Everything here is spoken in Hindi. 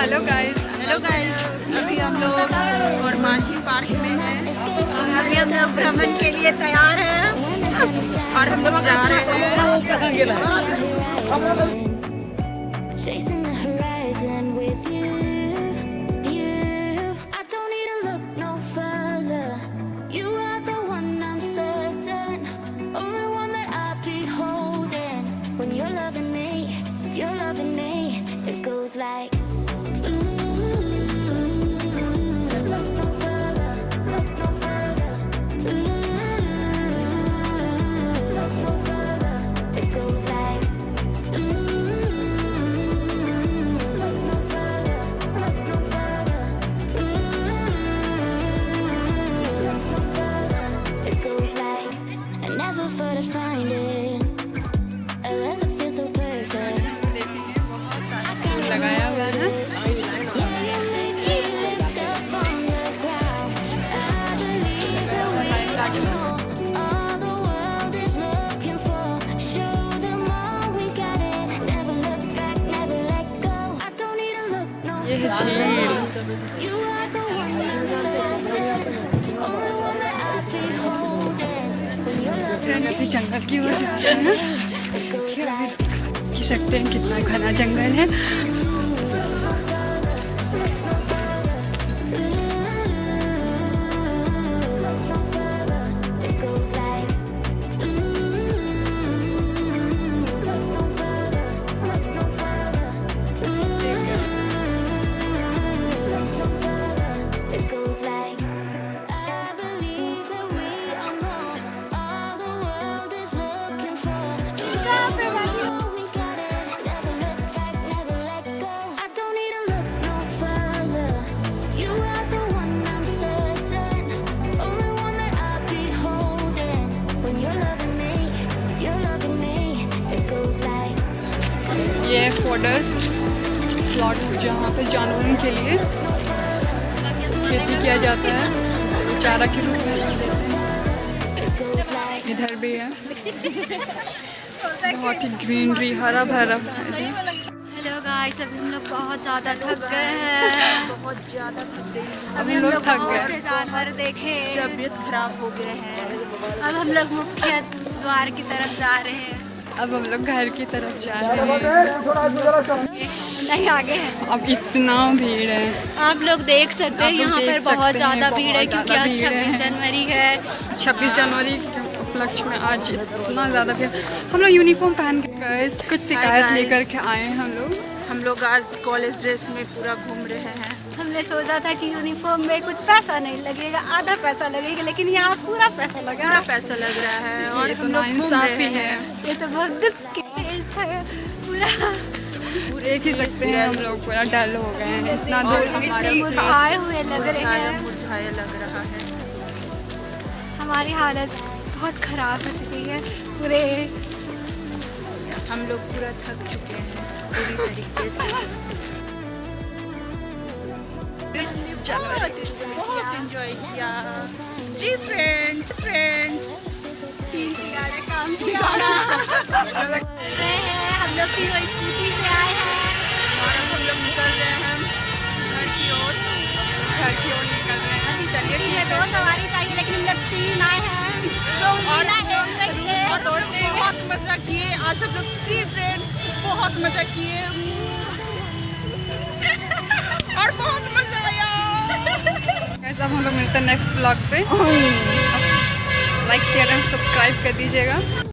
हेलो गाइस अभी हम लोग और मांझी पार्क में हैं। अभी हम लोग भ्रमण के लिए तैयार हैं और हम लोग जा रहे हैं। Chasing the horizon with you. I don't need to look no further. You are the one I'm certain. Only one that I'll be holding. When you're loving me, it goes like. Look no further, look no further. Look no further, it goes like. It goes like I never thought I'd find it. A love that feels so perfect. देखेंगे बहुत सारा फूल लगाया हुआ है। Yeah, you make me lift up on the ground. I believe that we are all the world is looking for. Show them all we got it. Never look back, never let go. I don't need to look no ये है झील। You are the one I'm certain. Only one that I'll be holding. When you're loving friend अभी जंगल की ओर जा रहे हैं। it goes like. देख सकते हैं कितना घना जंगल है। It goes like. It goes like. I believe that we are more. All the world is looking for. Stop it! We got it. Never look back, never let go. I don't need to look no further. You are the one I'm certain. Only one that I'll be holding. When you're loving me, it goes like. ये फॉडर प्लॉट जहाँ पे जानवरों के लिए खेती किया जाता है, चारा के रूप में देते हैं। इधर भी है बहुत ही ग्रीनरी, हरा भरा। हेलो गाइस, अभी हम लोग बहुत ज़्यादा थक गए हैं। बहुत ज़्यादा थक गई हैं। अभी हम लोग थक बहुत गए। से जानवर देखे। तबीयत खराब हो गए हैं। अब हम लोग मुख्य द्वार की तरफ जा रहे हैं। अब हम लोग घर की तरफ जा रहे हैं। नहीं आगे है। अब इतना भीड़ है। आप लोग देख सकते हैं आप लोग यहाँ देख पर बहुत सकते हैं, ज़्यादा बहुत भीड़ है क्योंकि ज़्यादा आज भीड़ है। 26 जनवरी है। 26 जनवरी के उपलक्ष्य में आज इतना ज़्यादा भीड़। हम लोग यूनिफॉर्म पहन के गए, कुछ शिकायत guys। लेकर के आए हैं हम लोग। आज कॉलेज ड्रेस में पूरा घूम रहे हैं। हमने सोचा था कि यूनिफॉर्म में कुछ पैसा नहीं लगेगा, आधा पैसा लगेगा, लेकिन यहाँ पूरा पैसा लगा। पूरा पैसा लग रहा है और ये तो हम लोग घूम नाइंसाफी रहे है। हैं। ये तो बहुत दुख की चीज़ था पूरा। देख ही सकते हैं हम लोग पूरा डल हो गए हैं। इतना और दूर हमारा मुरझाए हुए लग रहे हैं। मुरझाया लग रहा है। हमारी हालत बहुत ख़राब हो चुकी है पूरे। हम लोग पूरा थक चुके हैं पूरी तरीके से। बहुत एंजॉय किया जी फ्रेंड्स। काम किया रहे हैं। हम लोग तीनों स्कूटी से आए हैं। और अब हम लोग निकल रहे हैं घर की ओर। निकल रहे हैं। चलिए ठीक है, 2 सवारी चाहिए लेकिन हम लोग 3 आए हैं। और बहुत मज़ा किए आज हम लोग 3 फ्रेंड्स। बहुत मज़ा किए और बहुत मज़ा आया। ऐसा हम लोग मिलते हैं नेक्स्ट ब्लॉग पे। लाइक शेयर एंड सब्सक्राइब कर दीजिएगा।